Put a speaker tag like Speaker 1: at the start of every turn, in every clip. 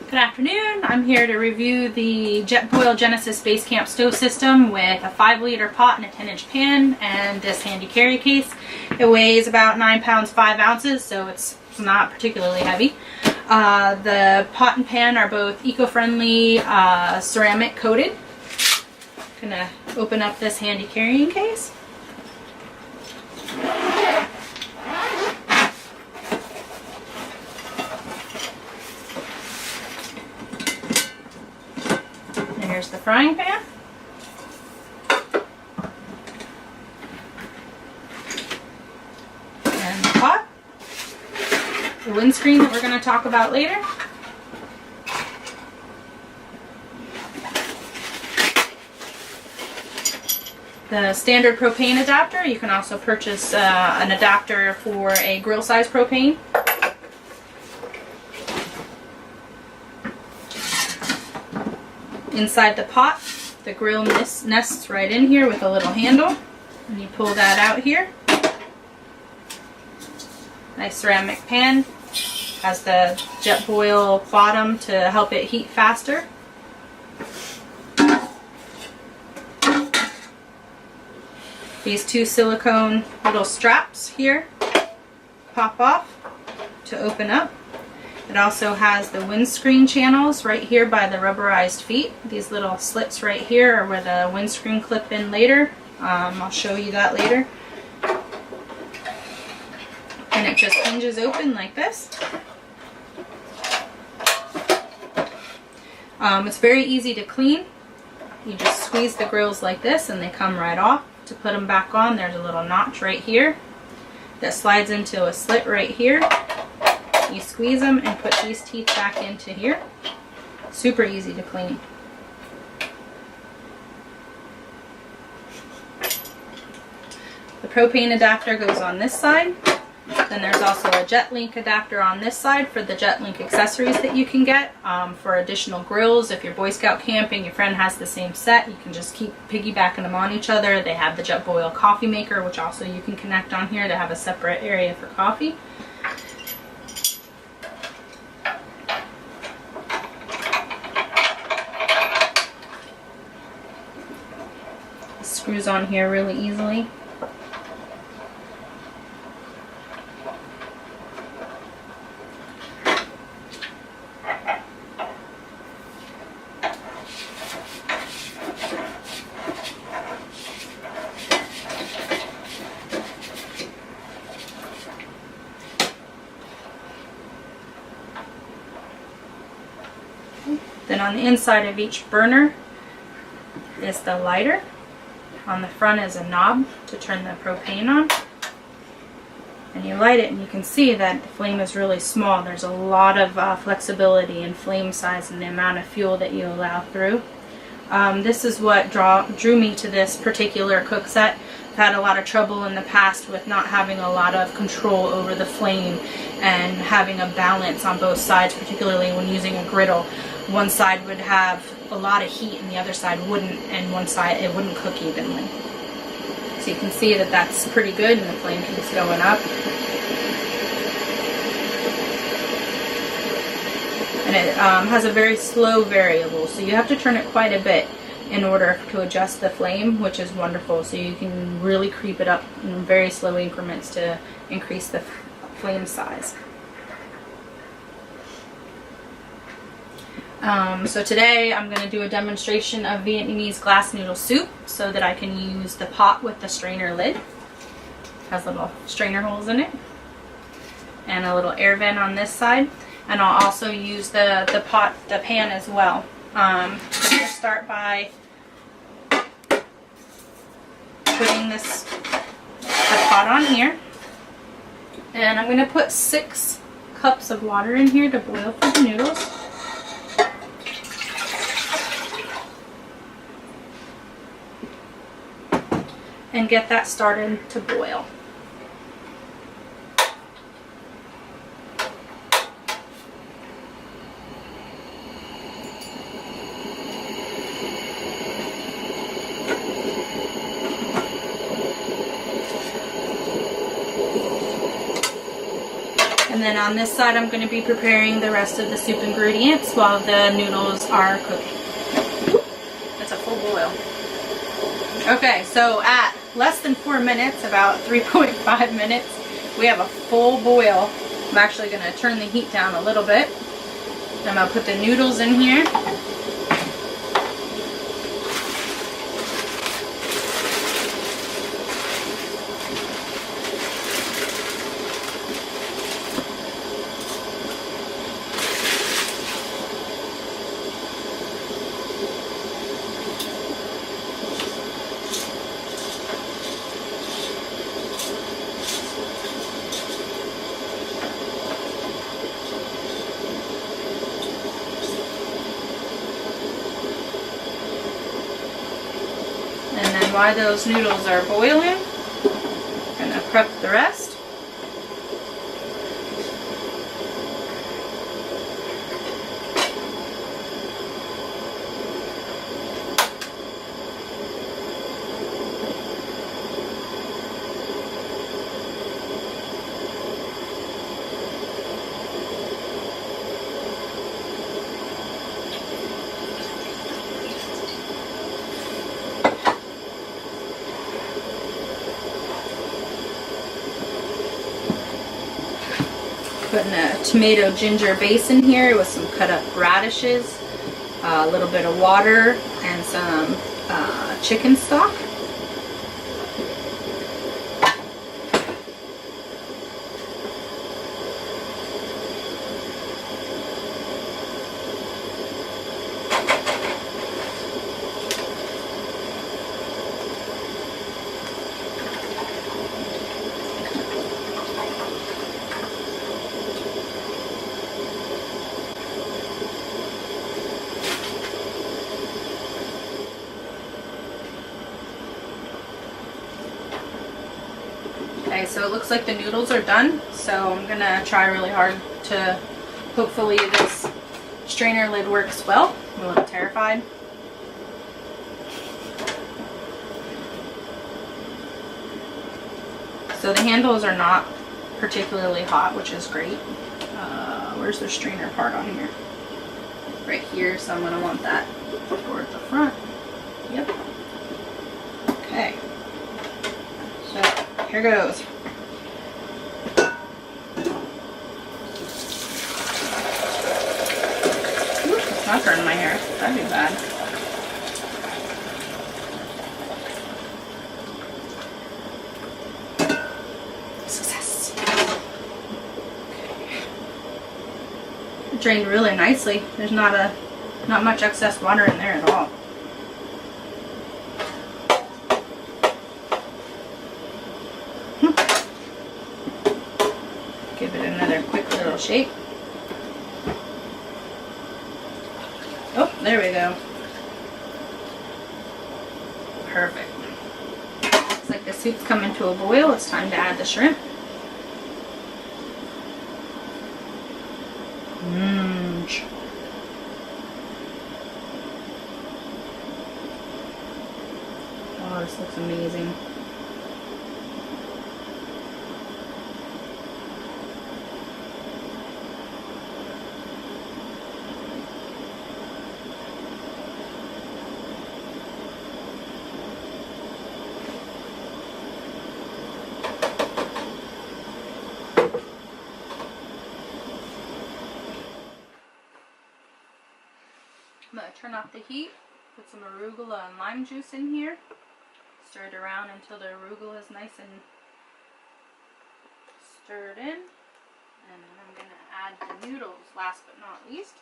Speaker 1: Good afternoon. I'm here to review the Jetboil Genesis Base Camp Stove System with a 5-liter pot and a 10-inch pan and this handy carry case. It weighs about 9 pounds 5 ounces, so it's not particularly heavy. The pot and pan are both eco-friendly ceramic coated. I'm gonna open up this handy carrying case. Here's the frying pan. And the pot. The windscreen that we're going to talk about later. The standard propane adapter. You can also purchase an adapter for a grill size propane. Inside the pot, the grill nests right in here with a little handle, and you pull that out here. Nice ceramic pan, has the Jetboil bottom to help it heat faster. These two silicone little straps here pop off to open up. It also has the windscreen channels right here by the rubberized feet. These little slits right here are where the windscreen clip in later. I'll show you that later. And it just hinges open like this. It's very easy to clean. You just squeeze the grills like this and they come right off. To put them back on, there's a little notch right here that slides into a slit right here. You squeeze them and put these teeth back into here. Super easy to clean. The propane adapter goes on this side. Then there's also a JetLink adapter on this side for the JetLink accessories that you can get for additional grills. If you're Boy Scout camping, your friend has the same set, you can just keep piggybacking them on each other. They have the Jetboil coffee maker, which also you can connect on here to have a separate area for coffee. Screws on here really easily. Then on the inside of each burner is the lighter. On the front is a knob to turn the propane on. And you light it and you can see that the flame is really small. There's a lot of flexibility in flame size and the amount of fuel that you allow through. This is what drew me to this particular cook set. I've had a lot of trouble in the past with not having a lot of control over the flame and having a balance on both sides, particularly when using a griddle. One side would have a lot of heat and the other side wouldn't, and one side it wouldn't cook evenly. So you can see that that's pretty good and the flame keeps going up. And it has a very slow variable, so you have to turn it quite a bit in order to adjust the flame, which is wonderful. So you can really creep it up in very slow increments to increase the flame size. So today I'm going to do a demonstration of Vietnamese glass noodle soup so that I can use the pot with the strainer lid. It has little strainer holes in it and a little air vent on this side. And I'll also use the pan as well. I'm going to start by putting the pot on here. And I'm going to put 6 cups of water in here to boil for the noodles. And get that started to boil. then on this side I'm going to be preparing the rest of the soup ingredients while the noodles are cooking. That's a full boil. Okay, so at less than 4 minutes, about 3.5 minutes, we have a full boil. I'm actually going to turn the heat down a little bit. I'm going to put the noodles in here. And then while those noodles are boiling, I'm going to prep the rest. Putting a tomato ginger base in here with some cut up radishes, a little bit of water, and some chicken stock. Okay, so it looks like the noodles are done, so I'm gonna try really hard to hopefully this strainer lid works well. I'm a little terrified. So the handles are not particularly hot, which is great. Where's the strainer part on here? Right here, so I'm gonna want that toward the front. Yep. Okay. So here goes. Ooh, it's not burning my hair. That'd be bad. Success. Okay. It drained really nicely. There's not much excess water in there at all. Give it another quick little shake. Oh, there we go. Perfect. Looks like the soup's coming to a boil. It's time to add the shrimp. Oh, this looks amazing. I'm going to turn off the heat, put some arugula and lime juice in here, stir it around until the arugula is nice and stirred in, and then I'm going to add the noodles last but not least.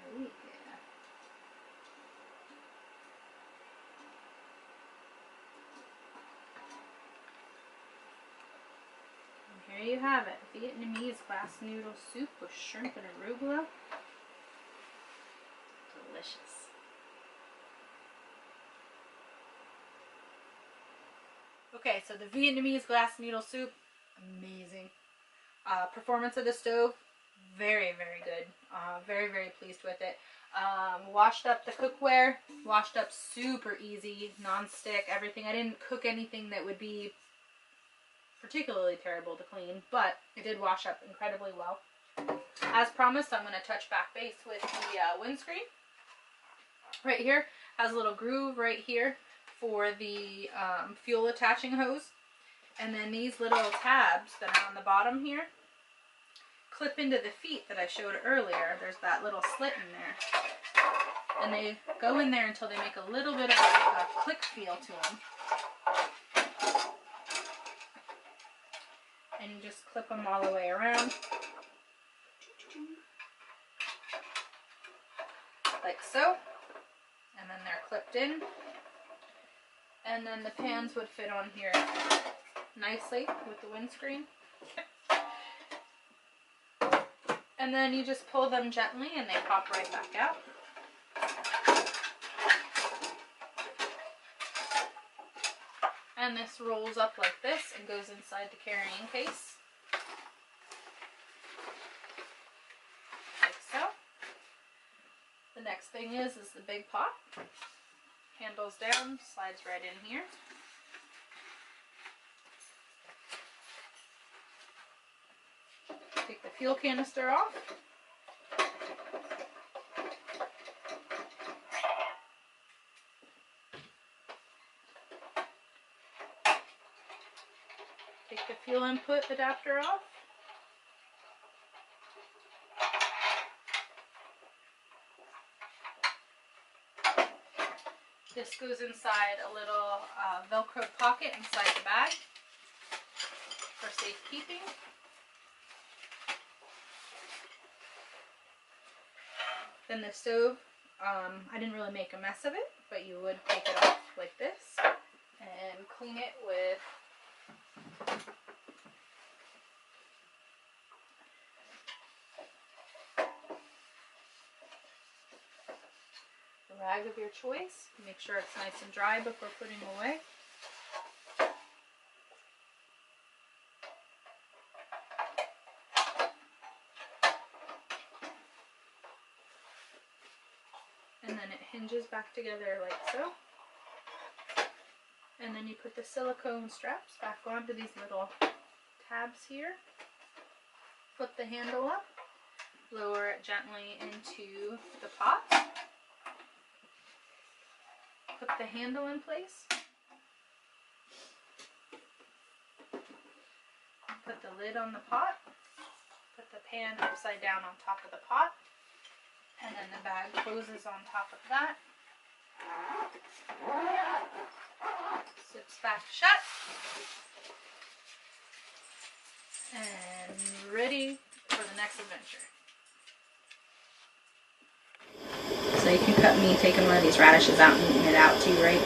Speaker 1: Oh, yeah. Here you have it, Vietnamese glass noodle soup with shrimp and arugula. Delicious. Okay, so the Vietnamese glass noodle soup, amazing. Performance of the stove, Very, very good. Very, very pleased with it. Washed up the cookware. Washed up super easy, non-stick, everything. I didn't cook anything that would be particularly terrible to clean, but it did wash up incredibly well. As promised, I'm going to touch back base with the windscreen. Right here has a little groove right here for the fuel attaching hose. And then these little tabs that are on the bottom here clip into the feet that I showed earlier. There's that little slit in there. And they go in there until they make a little bit of a click feel to them. And you just clip them all the way around. Like so. And then they're clipped in. And then the pans would fit on here nicely with the windscreen. And then you just pull them gently and they pop right back out. And this rolls up like this and goes inside the carrying case. Like so. The next thing is the big pot. Handles down, slides right in here. Take the fuel canister off. Take the fuel input adapter off. This goes inside a little Velcro pocket inside the bag for safekeeping. Then the stove, I didn't really make a mess of it, but you would take it off like this and clean it with a rag of your choice. Make sure it's nice and dry before putting away. And then it hinges back together like so. And then you put the silicone straps back onto these little tabs here. Flip the handle up, lower it gently into the pot. Put the handle in place. Put the lid on the pot. Put the pan upside down on top of the pot. And then the bag closes on top of that. Zips back shut. And ready for the next adventure. So you can cut me taking one of these radishes out and eating it out too, right?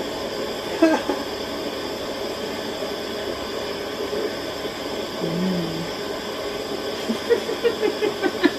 Speaker 1: Mm.